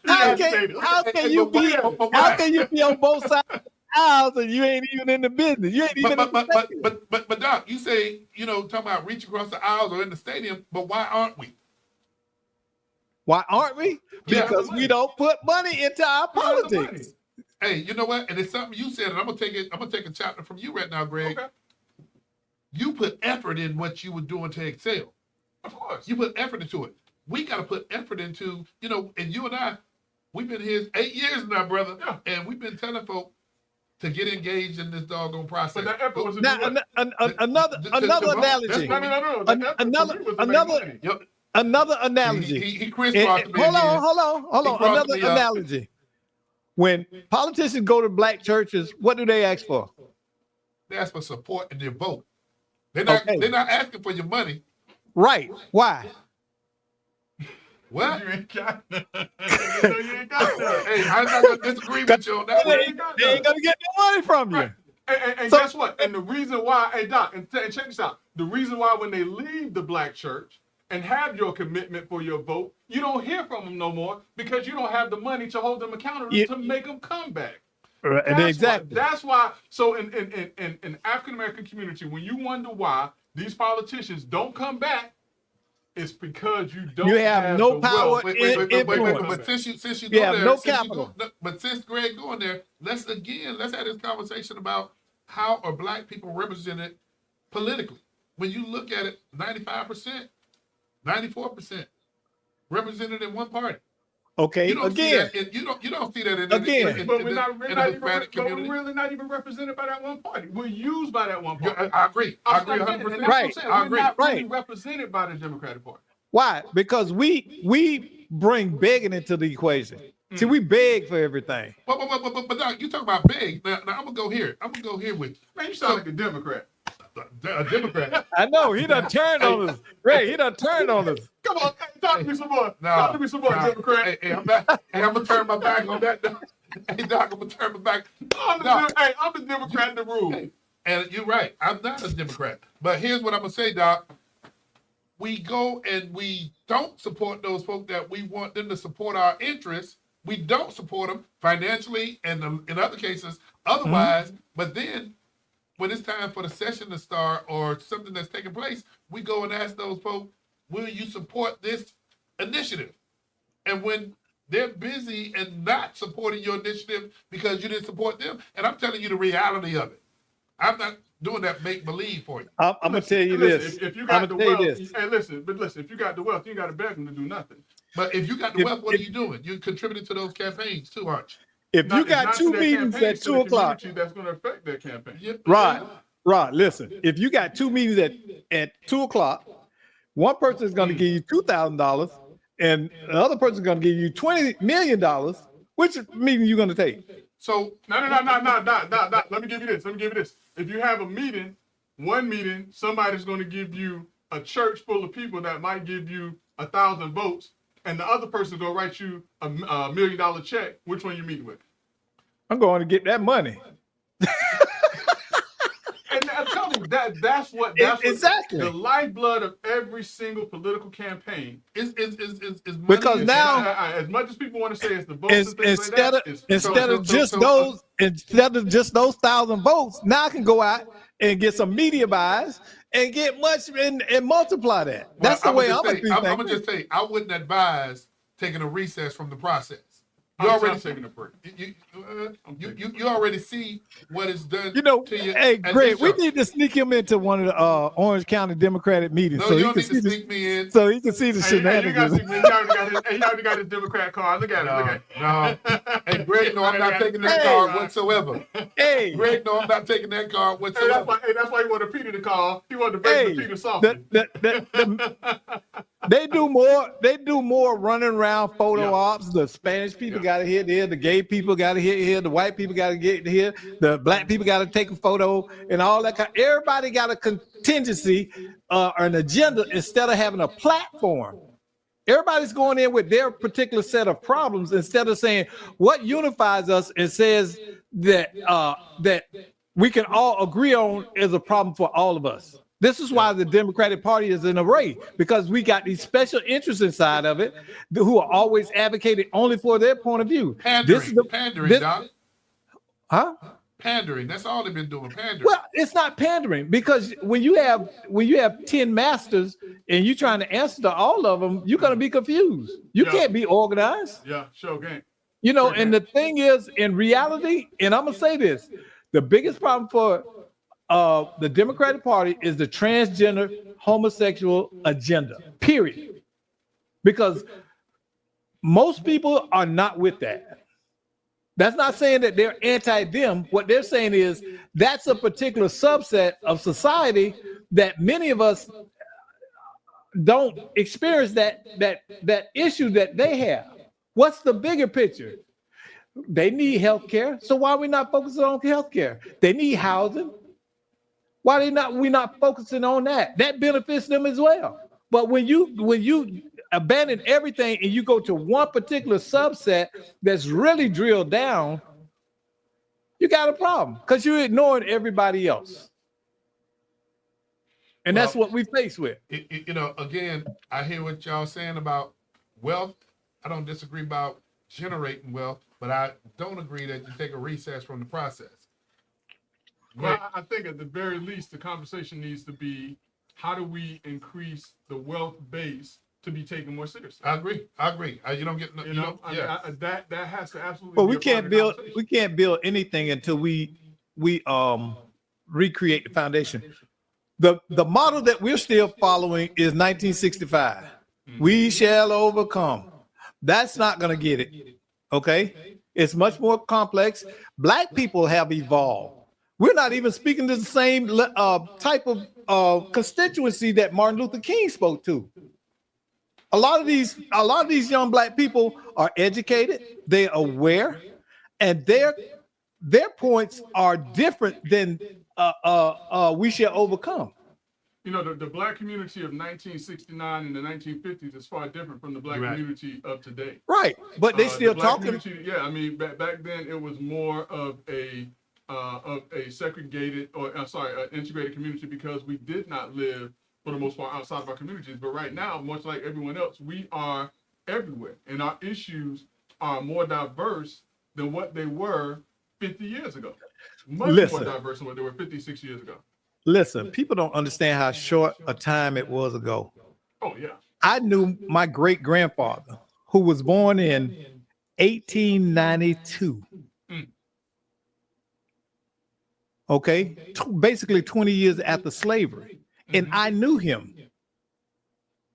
How can you be on both sides of the aisles and you ain't even in the business? You ain't even in the stadium. But Doc, you say, talking about reach across the aisles or in the stadium, but why aren't we? Why aren't we? Because we don't put money into our We have the politics. Hey, you know what? And it's something you said, and I'm gonna take a chapter from you right now, Greg. Okay. You put effort in what you were doing to excel. Of course. You put effort into it. We got to put effort into, and you and I, we've been here 8 years now, brother, Yeah. and we've been telling folk to get engaged in this doggone process. But that effort was Now, another analogy. Another analogy. He crisscrossed me. Hold on. He crossed Another me up. analogy. When politicians go to black churches, what do they ask for? They ask for support and their vote. They're not asking for your money. Right. Why? What? You ain't got that. You ain't got that. Hey, I'm not gonna disagree with you on that They one. ain't gonna get no money from you. Right. And So- guess what? And the reason why, hey Doc, and check this out. The reason why when they leave the black church and have your commitment for your vote, you don't hear from them no more because you don't have the money to hold them accountable to make them come back. Exactly. That's why. So in African American community, when you wonder why these politicians don't come back, it's because you don't. You have no the power wealth. influence. But since you You go have there, no since you capital. but since Greg going there, let's have this conversation about how are black people represented politically. When you look at it, 95%, 94% represented in one party. Okay. You don't Again. see that you don't see that in Again. But the we're Hispanic community. really not even represented by that one party. We're used by that one party. I agree. I agree I'm getting it, 100%. and that's what I'm Right. saying. I We're agree. not really Right. represented by the Democratic Party. Why? Because we bring begging into the equation. See, we beg for everything. But Doc, you talk about big. Now I'm gonna go here. I'm gonna go here with Man, you sound like a Democrat. a Democrat. I know he done turned on us. Ray, he done turned on us. Come on, hey, talk to me some more. No, Talk to me some more, no. Democrat. Hey, I'm not. Hey, I'm gonna turn my back on that. Hey, Doc, I'm gonna turn my back. I'm the Democrat in the room. Hey, and you're right. I'm not a Democrat. But here's what I'm gonna say, Doc. We go and we don't support those folk that we want them to support our interests. We don't support them financially and in other cases otherwise. But then when it's time for the session to start or something that's taking place, we go and ask those folk, will you support this initiative? And when they're busy and not supporting your initiative because you didn't support them, and I'm telling you the reality of it. I'm not doing that make believe for you. I'm gonna tell you this. If you I'm got gonna the tell wealth, you this. hey, listen, if you got the wealth, you ain't got to beg them to do nothing. But if you got the wealth, what are you doing? You're contributing to those campaigns too, aren't you? If you got two meetings at 2 o'clock, that's going to affect their campaign. Yeah, Rod, listen. If you got two meetings at 2 o'clock, one person is going to give you $2,000, and the other person is going to give you $20 million. Which meeting you going to take? So No. Let me give you this. If you have a meeting, one meeting, somebody's going to give you a church full of people that might give you 1,000 votes, and the other person's going to write you a $1 million check. Which one you meet with? I'm going to get that money. And I'm telling you, that's what Exactly. the lifeblood of every single political campagn is Because money. now- as much as people want to say it's the votes and things Instead like that, it's- instead of just those 1,000 votes, now I can go out and get some media buys and get much and multiply that. That's the way I'm gonna do I'm gonna things. just say I wouldn't advise taking a recess from the process. You I'm already taking a break. you already see what is done. You know, to you. hey, at Greg, this we show. need to sneak him into one of the Orange County Democratic meetings No, so you he don't can need to see sneak me in. so he can see the Hey, you got, shenanigans. he already got his Democrat card. Look at it. Look at it. No. Hey, Greg, no, I'm not taking that Hey. card whatsoever. Hey, Greg, no, I'm not taking that card Hey, whatsoever. that's why he wanted Peter to call. He wanted to bring Peter softly. they do more. They do more running around photo Yeah. ops. The Spanish people Yeah. got to hit here. The gay people got to hit here. The white people got to get here. The black people got to take a photo and all that. Everybody got a contingency or an agenda instead of having a platform. Everybody's going in with their particular set of problems instead of saying what unifies us and says that that we can all agree on is a problem for all of us. This is why the Democratic Party is an array, because we got these special interests inside of it who are always advocating only for their point of view. Pandering, Doc. Huh? Pandering. That's all they've been doing. Pandering. Well, it's not pandering because when you have 10 masters and you're trying to answer to all of them, you're gonna be confused. You Yeah. can't be organized. Yeah, show game. You know, and the thing is, in reality, and I'm gonna say this: the biggest problem for the Democratic Party is the transgender homosexual agenda. Period. Because most people are not with that. That's not saying that they're anti-them. What they're saying is that's a particular subset of society that many of us don't experience that issue that they have. What's the bigger picture? They need health care. So why are we not focusing on health care? They need housing. Why we not focusing on that? That benefits them as well. But when you abandon everything and you go to one particular subset that's really drilled down, you got a problem because you're ignoring everybody else. And that's what we face with. You know, again, I hear what y'all saying about wealth. I don't disagree about generating wealth, but I don't agree that you take a recess from the process. Well, I think at the very least, the conversation needs to be how do we increase the wealth base to be taken more seriously? I agree. You don't get You know, that has to absolutely. But be we a part can't of the build conversation. anything until we recreate the foundation. The model that we're still following is 1965. We shall overcome. That's not going to get it. Okay? It's much more complex. Black people have evolved. We're not even speaking to the same type of constituency that Martin Luther King spoke to. A lot of these young black people are educated, they're aware, and their points are different than we shall overcome. You know, the black community of 1969 and the 1950s is far different from the black Right. community of today. Right, but they still The black talking. community, yeah, I mean, back then it was more of a segregated, or I'm sorry, an integrated community, because we did not live for the most part outside of our communities. But right now, much like everyone else, we are everywhere, and our issues are more diverse than what they were 50 years ago. Much Listen. more diverse than what they were 56 years ago. Listen, people don't understand how short a time it was ago. Oh yeah. I knew my great grandfather, who was born in 1892. Mm. Okay, basically 20 years after slavery, and I knew him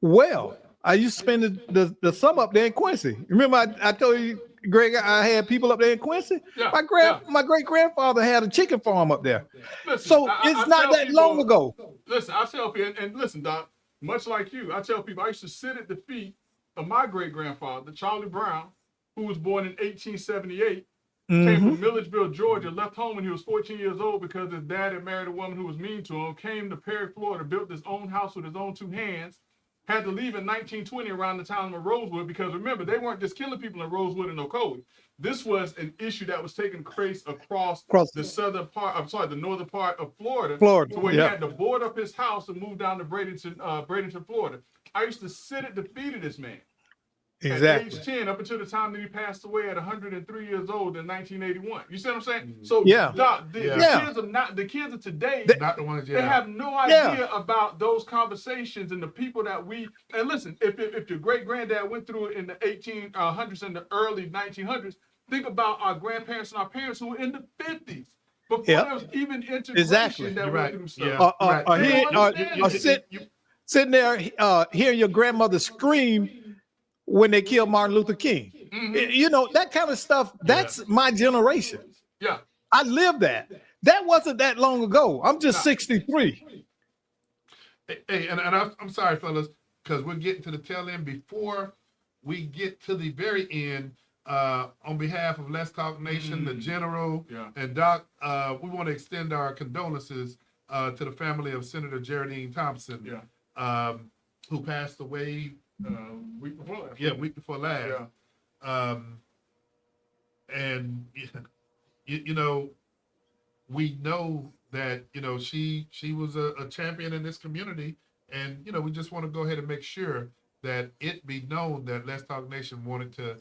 well. I used to spend the summer up there in Quincy. Remember, I told you, Greg, I had people up there in Quincy. Yeah, My great grandfather had a chicken farm up there. Listen, So I it's tell not that people- long ago. Listen, I tell people, and listen, Doc, much like you, I tell people I used to sit at the feet of my great grandfather, Charlie Brown, who was born in 1878, came from Milledgeville, Georgia, left home when he was 14 years old because his dad had married a woman who was mean to him, came to Perry, Florida, built his own house with his own two hands, had to leave in 1920 around the town of Rosewood, because remember, they weren't just killing people in Rosewood and Ocoee. This was an issue that was taking place across the southern part, the northern part of Florida. To where he had to board up his house and move down to Bradenton, Florida. I used to sit at the feet of this man. At age 10, up until the time that he passed away at 103 years old in 1981. You see what I'm saying? So Doc, the kids of today, Not the ones. they have no idea about those conversations and the people that we. And listen, if your great granddad went through it in the 1800s and the early 1900s, think about our grandparents and our parents who were in the 50s. Before there was even integration that went through stuff. Sitting there hearing your grandmother scream when they killed Martin Luther King. You know, that kind of stuff, that's my generation. Yeah. I lived that. That wasn't that long ago. I'm just 63. Hey, and I'm sorry, fellas, because we're getting to the tail end. Before we get to the very end, on behalf of Let's Talk Nation, the General, and Doc, we want to extend our condolences to the family of Senator Geraldine Thompson, who passed away week before last. And you know, we know that she was a champion in this community, and we just want to go ahead and make sure that it be known that Let's Talk Nation wanted to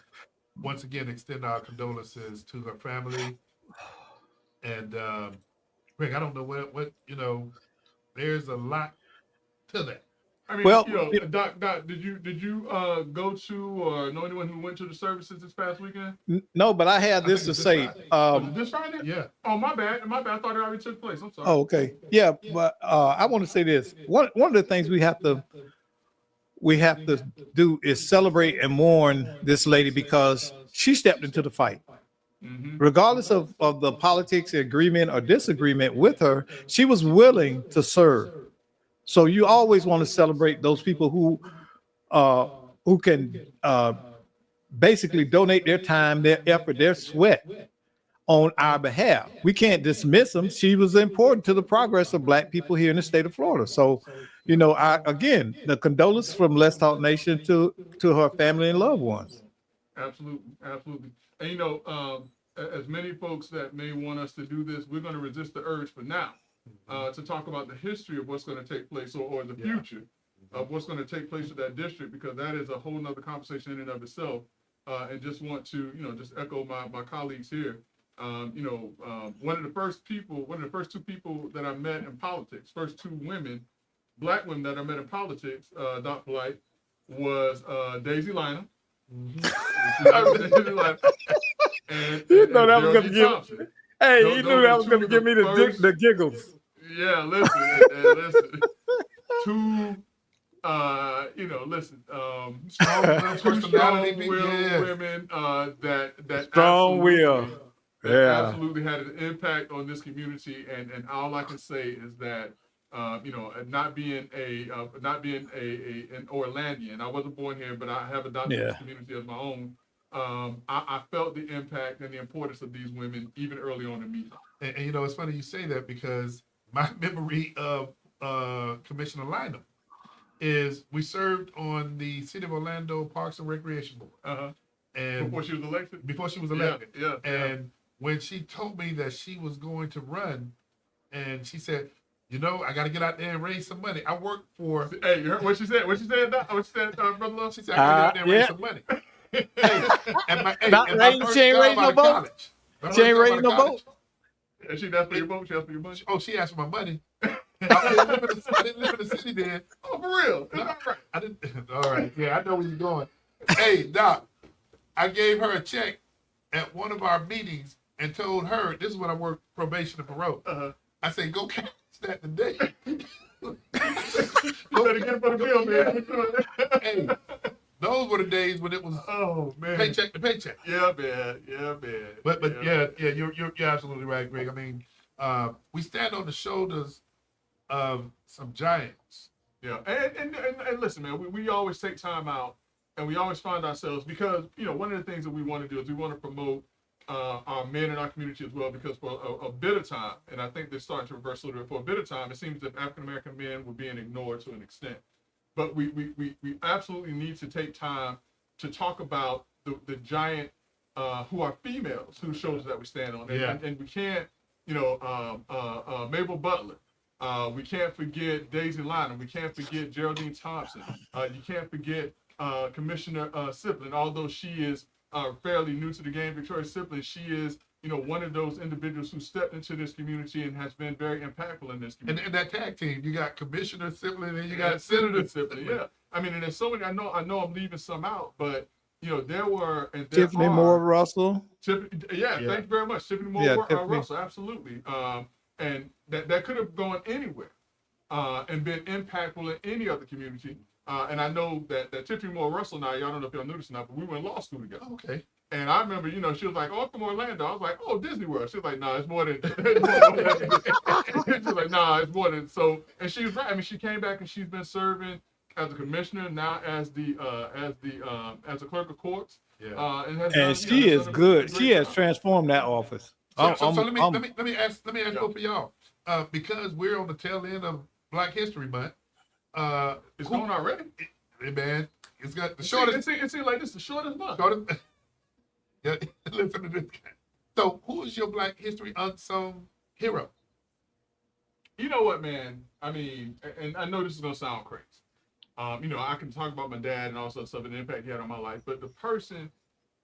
once again extend our condolences to her family. And Greg, I don't know what there's a lot to that. I mean, Doc, did you go to or know anyone who went to the services this past weekend? No, but I had this to say. This Friday? Yeah. Oh, my bad. I thought it already took place. I'm sorry. Oh, okay. Yeah, but I want to say this. One of the things we have to do is celebrate and mourn this lady, because she stepped into the fight. Regardless of the politics, agreement or disagreement with her, she was willing to serve. So you always want to celebrate those people who can basically donate their time, their effort, their sweat on our behalf. We can't dismiss them. She was important to the progress of Black people here in the state of Florida. So, again, the condolences from Let's Talk Nation to her family and loved ones. Absolutely. And as many folks that may want us to do this, we're going to resist the urge for now. To talk about the history of what's going to take place or the future of what's going to take place with that district, because that is a whole nother conversation in and of itself. And just want to, just echo my colleagues here. One of the first two people that I met in politics, first two women, Black women that I met in politics, Doc Blight, was Daisy Lynham. And that was going to give. Thompson. Hey, you knew that was going to give me the giggles. Yeah, listen. Two, strong women that strong will. Absolutely had an impact on this community. And all I can say is that And not being an Orlandian. I wasn't born here, but I have adopted this community as my own. I felt the impact and the importance of these women even early on in media. And it's funny you say that because my memory of Commissioner Lynham is we served on the City of Orlando Parks and Recreation Board. And Before she was elected? Before she was elected. Yeah. And when she told me that she was going to run, and she said, I got to get out there and raise some money. I work for. Hey, you heard what she said? What she said, Brother Love? She said, I got to get out there and raise some money. She ain't raising no vote. She ain't raising no vote. And she asked for your vote? She asked for your money? Oh, she asked for my money. I didn't live in the city then. Oh, for real? No, right. I didn't. All right. Yeah, I know where you're going. Hey, Doc, I gave her a check at one of our meetings and told her, this is when I worked probation and parole. I said, go cash that today. You better get it for the bill, man. Hey, those were the days when it was paycheck to paycheck. Yeah, man. But you're absolutely right, Greg. I mean, we stand on the shoulders of some giants. Yeah, and listen, man, we always take time out, and we always find ourselves, because one of the things that we want to do is we want to promote our men in our community as well, because for a bit of time, and I think they're starting to reverse a little bit, for a bit of time, it seems that African American men were being ignored to an extent. But we absolutely need to take time to talk about the giant who are females, whose shoulders that we stand on, and we can't, Mabel Butler. We can't forget Daisy Lynham. We can't forget Geraldine Thompson. You can't forget Commissioner Siblin, although she is fairly new to the game. Victoria Siblin, she is one of those individuals who stepped into this community and has been very impactful in this community. And that tag team, you got Commissioner Siblin and you got Senator Siblin. Yeah, I mean, and there's so many. I know I'm leaving some out, but there were and there Tiffany are, Moore Russell. Thank you very much, Tiffany Moore Russell, absolutely. And that could have gone anywhere and been impactful in any other community. And I know that Tiffany Moore Russell, now, y'all don't know if y'all noticed or not, but we went to law school together. Okay. And I remember, she was like, "Oh, I'm from Orlando." I was like, "Oh, Disney World." She was like, "No, it's more than." She was like, "No, it's more than." So, and she was right. I mean, she came back and she's been serving as a commissioner, now as the clerk of courts. Yeah. And she is good. She has transformed that office. So let me ask both of y'all, because we're on the tail end of Black History Month. It's going already. Man, it's got the shortest. It seems like this is the shortest month. Yeah, listen to this guy. So, who is your Black History unsung hero? You know what, man? I mean, and I know this is gonna sound crazy. I can talk about my dad and all sorts of stuff and the impact he had on my life, but the person,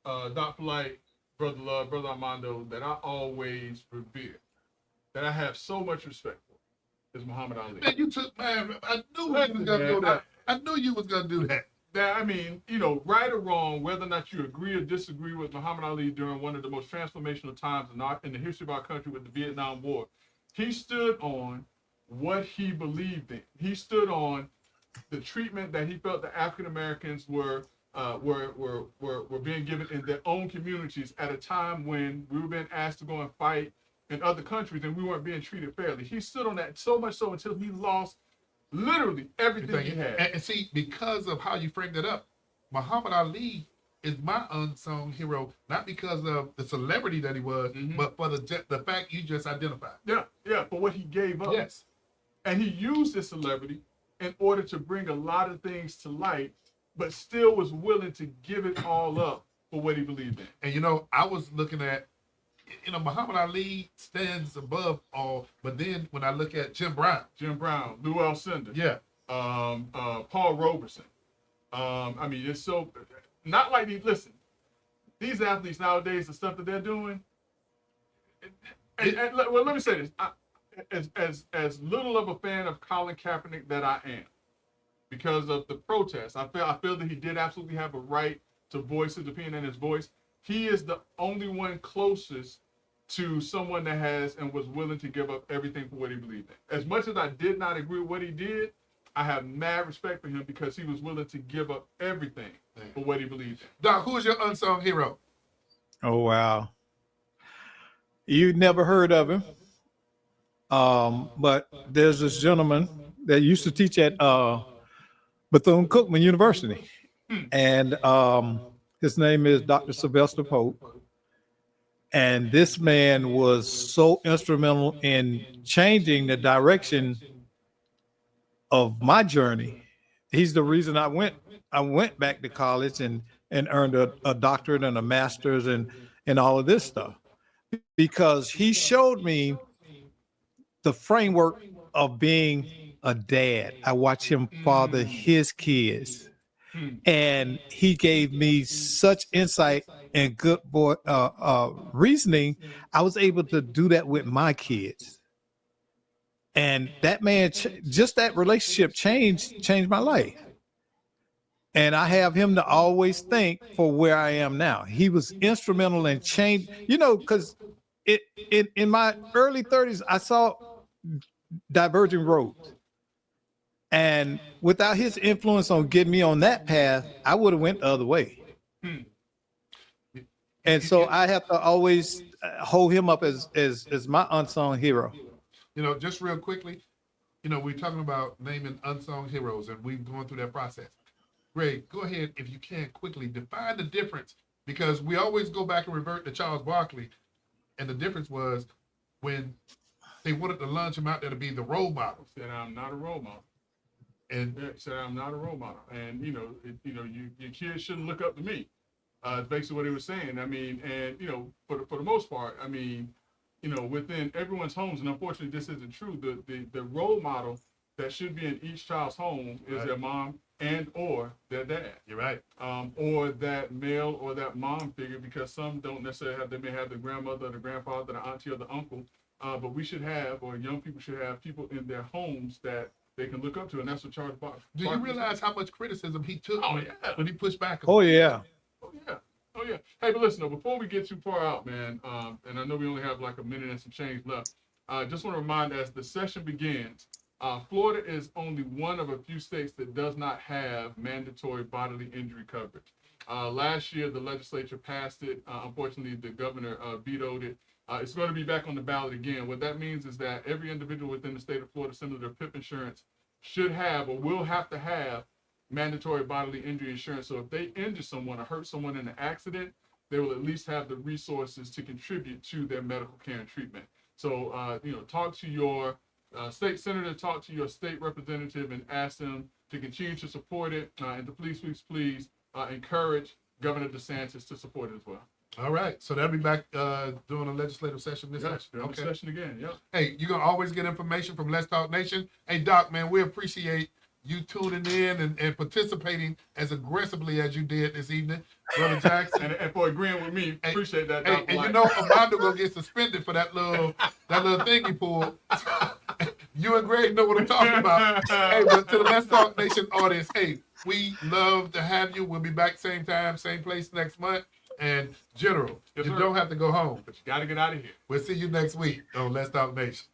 Dr. Light, Brother Love, Brother Armando, that I always revere, that I have so much respect for, is Muhammad Ali. Man, you took man. I knew you was gonna do that. I knew you was gonna do that. That, I mean, right or wrong, whether or not you agree or disagree with Muhammad Ali during one of the most transformational times in the history of our country with the Vietnam War, he stood on what he believed in. He stood on the treatment that he felt that African Americans were being given in their own communities at a time when we were being asked to go and fight in other countries and we weren't being treated fairly. He stood on that so much so until he lost literally everything he had. And see, because of how you framed it up, Muhammad Ali is my unsung hero, not because of the celebrity that he was, but for the fact you just identified. Yeah, for what he gave up. Yes. And he used his celebrity in order to bring a lot of things to light, but still was willing to give it all up for what he believed in. And I was looking at, Muhammad Ali stands above all, but then when I look at Jim Brown, Lou Alcindor, Paul Robeson, I mean, it's so not like these athletes nowadays, the stuff that they're doing. Well, let me say this: as little of a fan of Colin Kaepernick that I am, because of the protests, I feel that he did absolutely have a right to voice his opinion and his voice. He is the only one closest to someone that has and was willing to give up everything for what he believed in. As much as I did not agree with what he did, I have mad respect for him because he was willing to give up everything for what he believed in. Doc, who is your unsung hero? Oh, wow. You never heard of him. But there's this gentleman that used to teach at Bethune-Cookman University, and his name is Dr. Sylvester Pope. And this man was so instrumental in changing the direction of my journey. He's the reason I went back to college and earned a doctorate and a master's and all of this stuff, because he showed me the framework of being a dad. I watched him father his kids, and he gave me such insight and good reasoning. I was able to do that with my kids, and that man, just that relationship changed my life. And I have him to always thank for where I am now. He was instrumental in change, because in my early 30s, I saw diverging roads. And without his influence on getting me on that path, I would have went the other way. And so I have to always hold him up as my unsung hero. Just real quickly, we're talking about naming unsung heroes, and we've gone through that process. Greg, go ahead, if you can, quickly define the difference, because we always go back and revert to Charles Barkley, and the difference was when they wanted to launch him out there to be the role model. Said, I'm not a role model. And said, I'm not a role model. And, your kids shouldn't look up to me. Basically what he was saying. I mean, and, for the most part, I mean, within everyone's homes, and unfortunately this isn't true, the role model that should be in each child's home is Right. their mom and or their dad. you're right. Or that male or that mom figure, because some don't necessarily have, they may have the grandmother, the grandfather, the auntie, or the uncle. But we should have, or young people should have, people in their homes that they can look up to, and that's what Charles Barkley. Do you realize how much criticism he took when he pushed back? Oh, yeah. Oh yeah. Oh yeah. Hey, but listen, before we get too far out, man, and I know we only have like a minute and some change left. Just want to remind, as the session begins, Florida is only one of a few states that does not have mandatory bodily injury coverage. Last year, the legislature passed it. Unfortunately, the governor vetoed it. It's going to be back on the ballot again. What that means is that every individual within the state of Florida, similar to PIP insurance, should have or will have to have mandatory bodily injury insurance. So if they injure someone or hurt someone in an accident, they will at least have the resources to contribute to their medical care and treatment. So, talk to your state senator, talk to your state representative, and ask them to continue to support it. And to please encourage Governor DeSantis to support it as well. All right. So they'll be back doing a legislative session this Yes, session. okay. Session again. Yeah. Hey, you're going to always get information from Let's Talk Nation. Hey, Doc, man, we appreciate you tuning in and participating as aggressively as you did this evening, Brother Jackson. and for agreeing with me, appreciate that. Hey, and Armando gonna get suspended for that little thing he pulled. You and Greg know what I'm talking about. Hey, but to the Let's Talk Nation audience, hey, we love to have you. We'll be back same time, same place next month. And General, Yes, you sir. don't have to go home. But you got to get out of here. We'll see you next week on Let's Talk Nation.